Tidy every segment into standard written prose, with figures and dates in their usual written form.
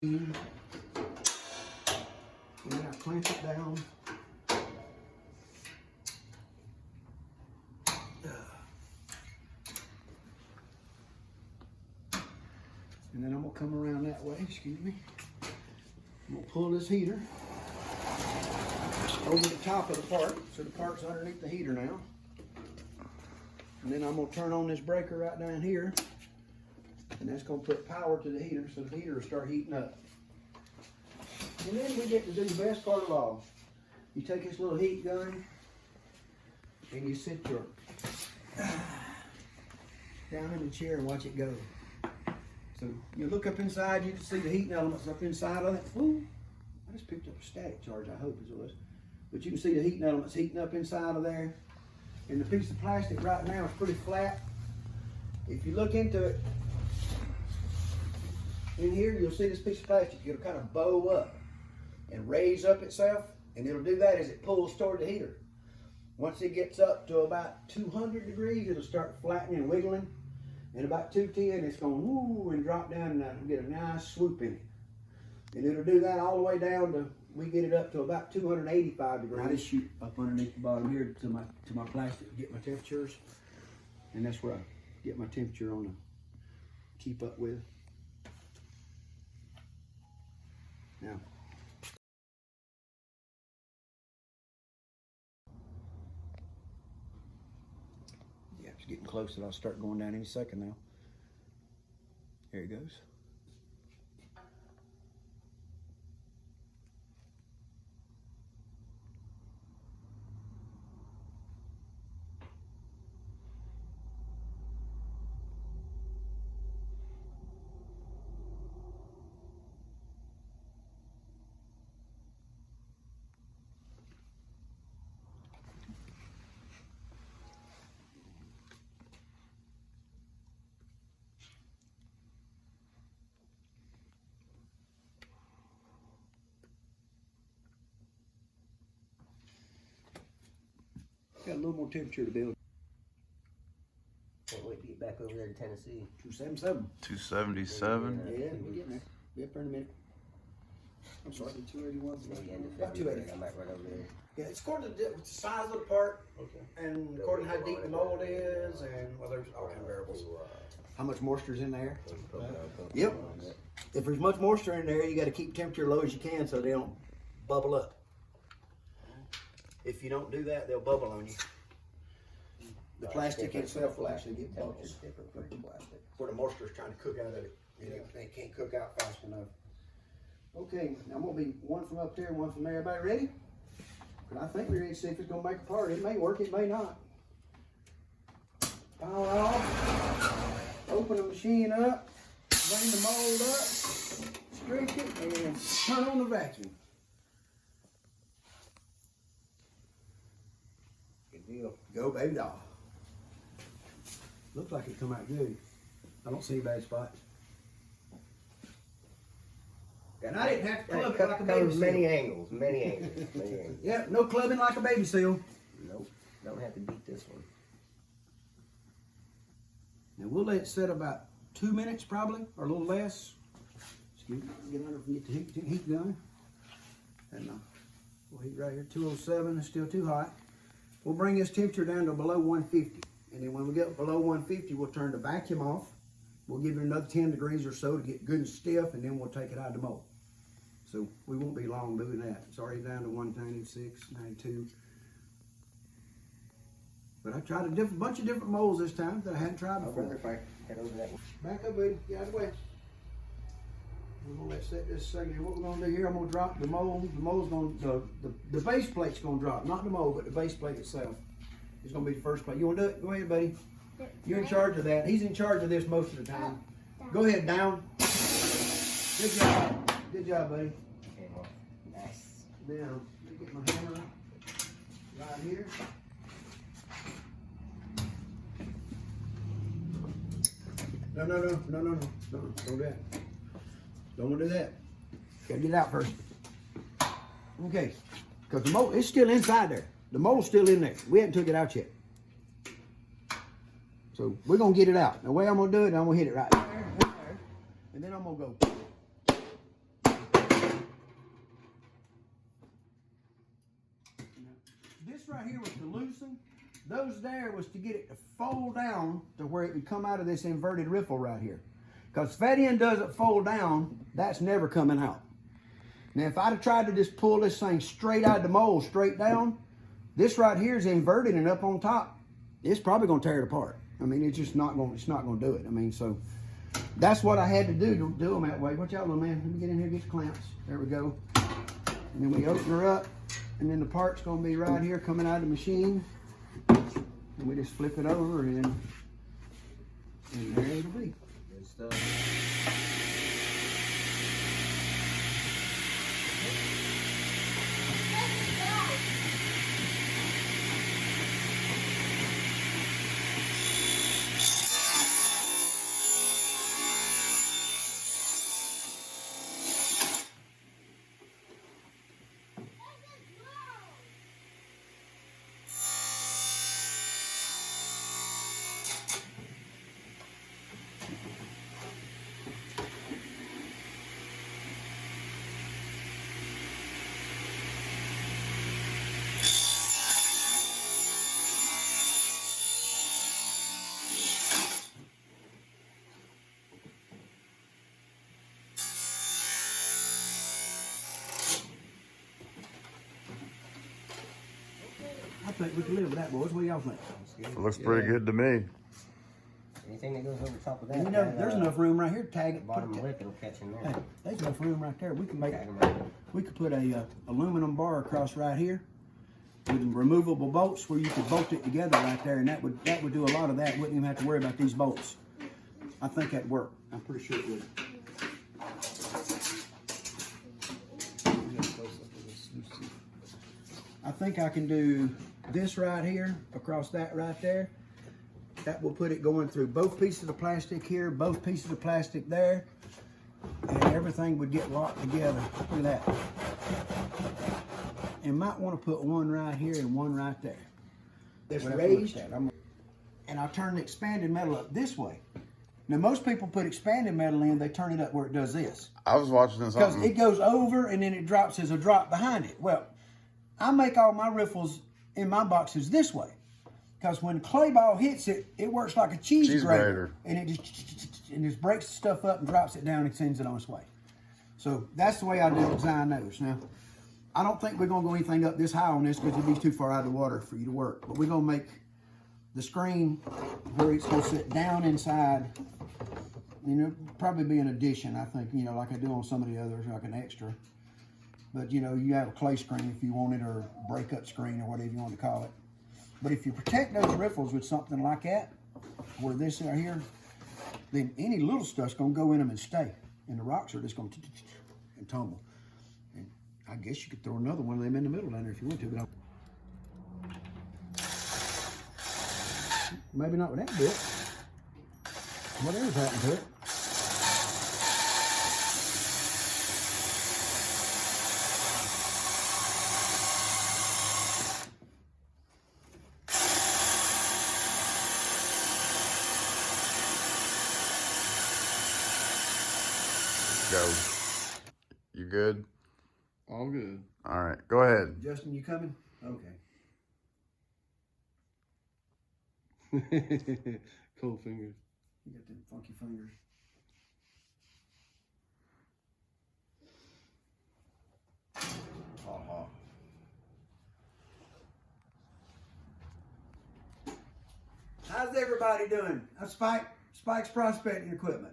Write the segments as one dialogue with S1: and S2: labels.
S1: And then I clamp it down. And then I'm gonna come around that way, excuse me. I'm gonna pull this heater over the top of the part, so the part's underneath the heater now. And then I'm gonna turn on this breaker right down here, and that's gonna put power to the heater, so the heater will start heating up. And then we get to do the best part of all. You take this little heat gun, and you sit your down in the chair and watch it go. So you look up inside, you can see the heating elements up inside of it. Ooh, I just picked up a static charge, I hope it was. But you can see the heating elements heating up inside of there. And the piece of plastic right now is pretty flat. If you look into it, in here you'll see this piece of plastic, it'll kind of bow up and raise up itself, and it'll do that as it pulls toward the heater. Once it gets up to about 200 degrees, it'll start flattening and wiggling. And about 210, it's going woo and drop down, and it'll get a nice swoop in it. And it'll do that all the way down to, we get it up to about 285 degrees. I just shoot up underneath the bottom here to my plastic to get my temperatures. And that's where I get my temperature on to keep up with. Now, yeah, it's getting close, and I'll start going down any second now. There it goes. Got a little more temperature to build.
S2: Can't wait to get back over there to Tennessee.
S1: 277.
S3: 277.
S1: Yeah, we're getting there. Be up there in a minute. I'm sorry, 281.
S2: Maybe end of
S1: About
S2: February,
S1: 280.
S2: I might run over there.
S1: Yeah, it's according to the size of the part, and according to how deep the mold is, and well, there's all kind of variables. How much moisture's in there? Yep. If there's much moisture in there, you got to keep temperature low as you can so they don't bubble up. If you don't do that, they'll bubble on you. The plastic itself will actually get bubbles.
S2: Different for the plastic.
S1: Where the moisture's trying to cook out of it. You know, they can't cook out fast enough. Okay, now I'm gonna be one from up there and one from there. Everybody ready? And I think we're ready to see if it's gonna make a part. It may work, it may not. Power off. Open the machine up. Bring the mold up. Stretch it and turn on the vacuum.
S2: Good deal.
S1: Go, baby doll. Looks like it come out good. I don't see any bad spots. And I didn't have to club it like a baby seal.
S2: Many angles, many angles.
S1: Yep, no clubbing like a baby seal.
S2: Nope, don't have to beat this one.
S1: Now we'll let it set about 2 minutes probably, or a little less. Excuse me, get under and get the heat going. And we'll heat right here, 207, it's still too hot. We'll bring this temperature down to below 150. And then when we get below 150, we'll turn the vacuum off. We'll give it another 10 degrees or so to get good and stiff, and then we'll take it out of the mold. So we won't be long doing that. It's already down to 196, 92. But I tried a bunch of different molds this time that I hadn't tried before.
S2: I wonder if I head over that one.
S1: Back up, buddy. Get out of the way. We're gonna let set this second here. What we're gonna do here, I'm gonna drop the mold. The mold's gonna, the base plate's gonna drop. Not the mold, but the base plate itself. It's gonna be the first plate. You wanna do it? Go ahead, buddy. You're in charge of that. He's in charge of this most of the time. Go ahead, down. Good job. Good job, buddy.
S2: Came off. Nice.
S1: Now, let me get my hammer right here. No, don't do that. Don't want to do that. Gotta get it out first. Okay, because the mold, it's still inside there. The mold's still in there. We haven't took it out yet. So we're gonna get it out. The way I'm gonna do it, I'm gonna hit it right there. And then I'm gonna go. this right here was to loosen. Those there was to get it to fold down to where it would come out of this inverted riffle right here. Because if that end doesn't fold down, that's never coming out. Now, if I'd have tried to just pull this thing straight out of the mold, straight down, this right here is inverted and up on top, it's probably going to tear it apart. I mean, it's just not going. It's not going to do it. I mean, so that's what I had to do them that way. Watch out, little man. Let me get in here and get the clamps. There we go. And then we open her up, and then the part's going to be right here coming out of the machine. And we just flip it over, and there it'll be.
S2: Good stuff.
S1: I think we can live with that, boys. What do y'all think?
S3: It looks pretty good to me.
S2: Anything that goes over top of that,
S1: And you know, there's enough room right here to tag it.
S2: bottom lip, it'll catch in
S1: Hey,
S2: there.
S1: there's enough room right there. We can make.
S2: Tag 'em right there.
S1: We could put a aluminum bar across right here with removable bolts where you could bolt it together right there, and that would do a lot of that. Wouldn't even have to worry about these bolts. I think that'd work. I'm pretty sure it would. I think I can do this right here across that right there. That will put it going through both pieces of plastic here, both pieces of plastic there, and everything would get locked together. Look at that. And might want to put one right here and one right there. It's raised, and I'll turn the expanded metal up this way. Now, most people put expanded metal in, they turn it up where it does this.
S3: I was watching this
S1: Because
S3: something.
S1: it goes over and then it drops, there's a drop behind it. Well, I make all my riffles in my boxes this way. Because when clay ball hits it, it works like a cheese grater. And it just breaks the stuff up and drops it down and sends it on its way. So that's the way I design those. Now, I don't think we're going to go anything up this high on this because it'd be too far out of the water for you to work. But we're going to make the screen where it's going to sit down inside. You know, probably be an addition, I think, you know, like I do on some of the others, like an extra. But, you know, you have a clay screen if you want it, or breakup screen, or whatever you want to call it. But if you protect those riffles with something like that, where this right here, then any little stuff's going to go in them and stay. And the rocks are just going to and tumble. And I guess you could throw another one of them in the middle down there if you want to. But maybe not with that bit. Whatever's happened to it.
S3: Go. You good?
S4: All good.
S3: All right, go ahead.
S1: Justin, you coming? Okay.
S4: Cold fingers.
S1: You got them funky fingers. How's everybody doing? I'm Spike's Prospecting Equipment.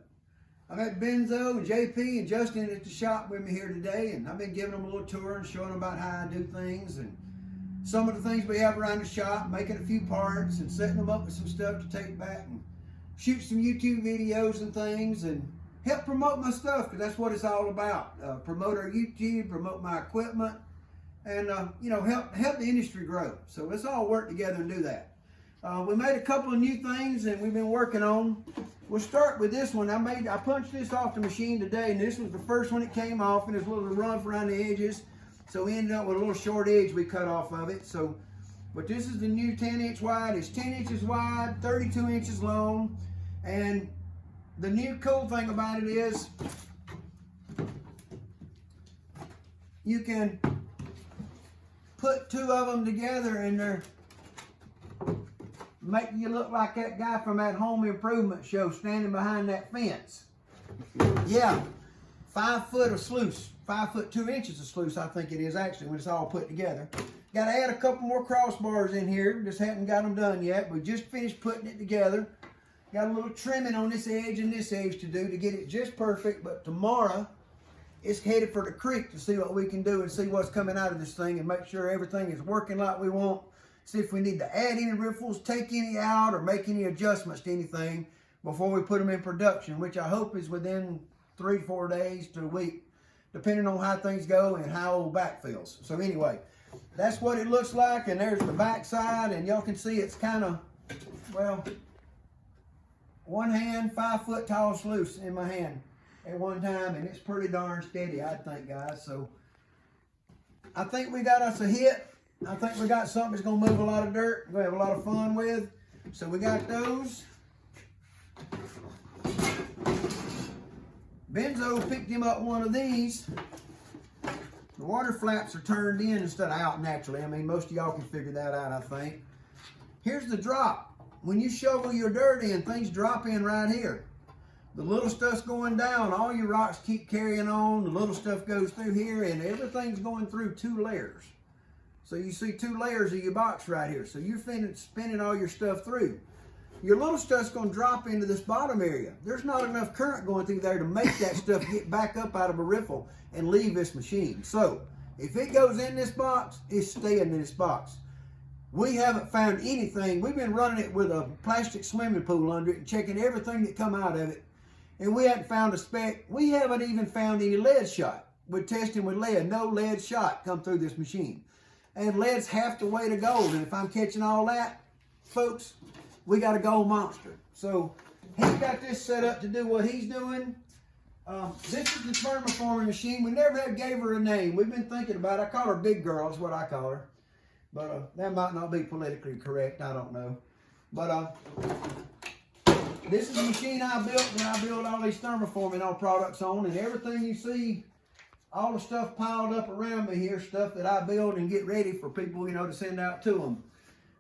S1: I've had Benzo and JP and Justin at the shop with me here today, and I've been giving them a little tour and showing them about how I do things and some of the things we have around the shop, making a few parts and setting them up with some stuff to take back and shoot some YouTube videos and things and help promote my stuff, because that's what it's all about. Promote our YouTube, promote my equipment, and you know, help the industry grow. So let's all work together and do that. We made a couple of new things and we've been working on. We'll start with this one. I punched this off the machine today, and this was the first one that came off, and there's a little rough around the edges. So we ended up with a little short edge we cut off of it. So, but this is the new 10-inch wide. It's 10 inches wide, 32 inches long. And the new cool thing about it is you can put two of them together and they're making you look like that guy from that home improvement show standing behind that fence. Yeah, 5 foot of sluice, 5 foot 2 inches of sluice, I think it is actually when it's all put together. Got to add a couple more crossbars in here. Just haven't got them done yet. We just finished putting it together. Got a little trimming on this edge and this edge to do to get it just perfect. But tomorrow, it's headed for the creek to see what we can do and see what's coming out of this thing and make sure everything is working like we want. See if we need to add any riffles, take any out, or make any adjustments to anything before we put them in production, which I hope is within 3 to 4 days to a week, depending on how things go and how old back feels. So anyway, that's what it looks like, and there's the back side, and y'all can see it's kind of, well, one hand, 5 foot tall sluice in my hand at one time, and it's pretty darn steady, I think, guys. So I think we got us a hit. I think we got something that's going to move a lot of dirt, we're going to have a lot of fun with. So we got those. Benzo picked him up one of these. The water flaps are turned in instead of out naturally. I mean, most of y'all can figure that out, I think. Here's the drop. When you shovel your dirt in, things drop in right here. The little stuff's going down. All your rocks keep carrying on. The little stuff goes through here, and everything's going through 2 layers. So you see 2 layers of your box right here. So you're spinning all your stuff through. Your little stuff's going to drop into this bottom area. There's not enough current going through there to make that stuff get back up out of a riffle and leave this machine. So if it goes in this box, it's staying in this box. We haven't found anything. We've been running it with a plastic swimming pool under it and checking everything that come out of it. And we haven't found a speck. We haven't even found any lead shot. We're testing with lead. No lead shot come through this machine. And lead's half the weight of gold. And if I'm catching all that, folks, we got a gold monster. So he's got this set up to do what he's doing. This is the thermoforming machine. We never have gave her a name. We've been thinking about it. I call her Big Girl is what I call her. But that might not be politically correct. I don't know. But this is the machine I built when I build all these thermoforming all products on. And everything you see, all the stuff piled up around me here, stuff that I build and get ready for people, to send out to them.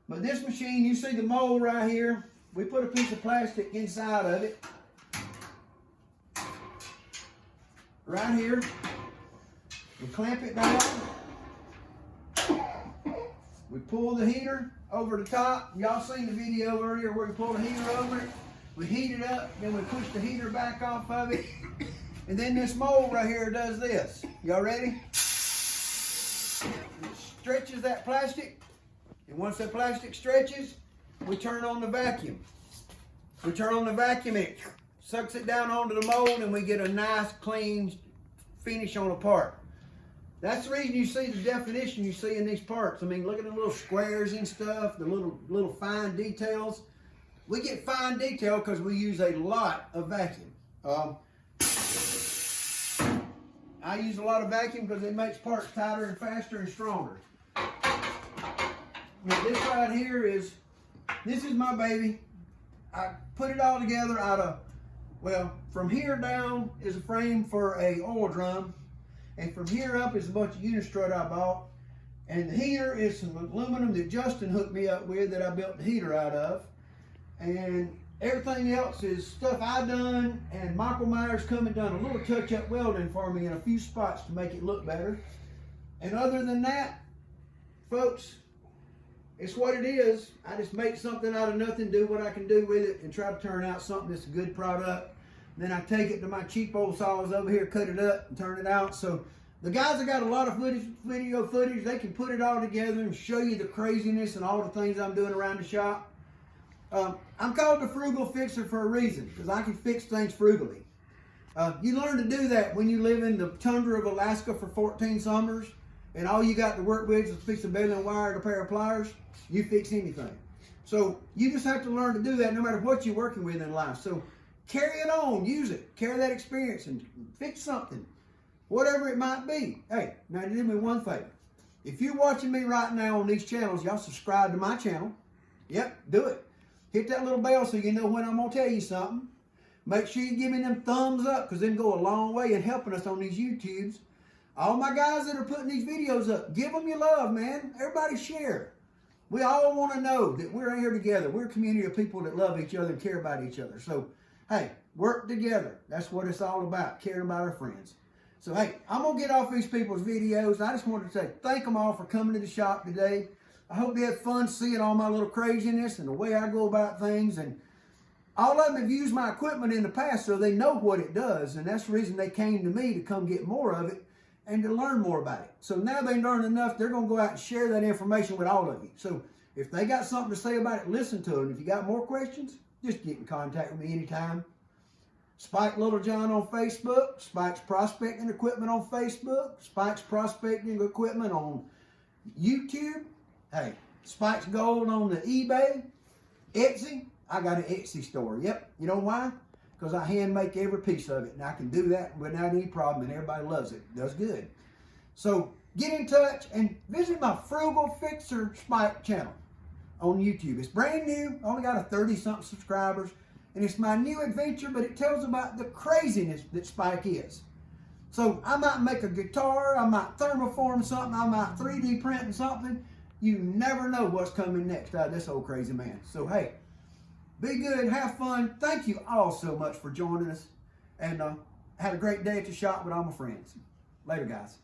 S1: But this machine, you see the mold right here. We put a piece of plastic inside of it. Right here. We clamp it down. We pull the heater over the top. Y'all seen the video earlier where we pull the heater over it. We heat it up, then we push the heater back off of it. And then this mold right here does this. Y'all ready? It stretches that plastic. And once that plastic stretches, we turn on the vacuum. We turn on the vacuum and it sucks it down onto the mold, and we get a nice clean finish on a part. That's the reason you see the definition you see in these parts. I mean, look at the little squares and stuff, the little fine details. We get fine detail because we use a lot of vacuum. I use a lot of vacuum because it makes parts tighter and faster and stronger. Now this right here this is my baby. I put it all together out of, well, from here down is a frame for a oil drum. And from here up is a bunch of unistrut I bought. And the heater is some aluminum that Justin hooked me up with that I built the heater out of. And everything else is stuff I done, and Michael Myers come and done a little touch-up welding for me in a few spots to make it look better. And other than that, folks, it's what it is. I just make something out of nothing, do what I can do with it, and try to turn out something that's a good product. Then I take it to my cheap old saws over here, cut it up, and turn it out. So the guys that got a lot of video footage, they can put it all together and show you the craziness and all the things I'm doing around the shop. I'm called the Frugal Fixer for a reason, because I can fix things frugally. You learn to do that when you live in the tundra of Alaska for 14 summers, and all you got to work with is a piece of baling wire and a pair of pliers. You fix anything. So you just have to learn to do that no matter what you're working with in life. So carry it on, use it, carry that experience and fix something, whatever it might be. Hey, now do me one favor. If you're watching me right now on these channels, y'all subscribe to my channel. Yep, do it. Hit that little bell so you know when I'm going to tell you something. Make sure you give me them thumbs up, because they go a long way in helping us on these YouTubes. All my guys that are putting these videos up, give them your love, man. Everybody share. We all want to know that we're here together. We're a community of people that love each other and care about each other. So, hey, work together. That's what it's all about, caring about our friends. So, hey, I'm going to get off these people's videos. I just wanted to say thank them all for coming to the shop today. I hope they had fun seeing all my little craziness and the way I go about things. And all of them have used my equipment in the past, so they know what it does. And that's the reason they came to me, to come get more of it and to learn more about it. So now they learn enough, they're going to go out and share that information with all of you. So if they got something to say about it, listen to them. If you got more questions, just get in contact with me anytime. Spike Littlejohn on Facebook, Spike's Prospecting Equipment on Facebook, Spike's Prospecting Equipment on YouTube. Hey, Spike's Gold on the eBay, Etsy. I got an Etsy store. Yep. You know why? Because I hand make every piece of it, and I can do that without any problem, and everybody loves it. Does good. So get in touch and visit my Frugal Fixer Spike channel on YouTube. It's brand new. Only got a 30-something subscribers, and it's my new adventure, but it tells about the craziness that Spike is. So I might make a guitar, I might thermoform something, I might 3D print something. You never know what's coming next out of this old crazy man. So hey, be good, have fun. Thank you all so much for joining us. And had a great day at the shop with all my friends. Later, guys.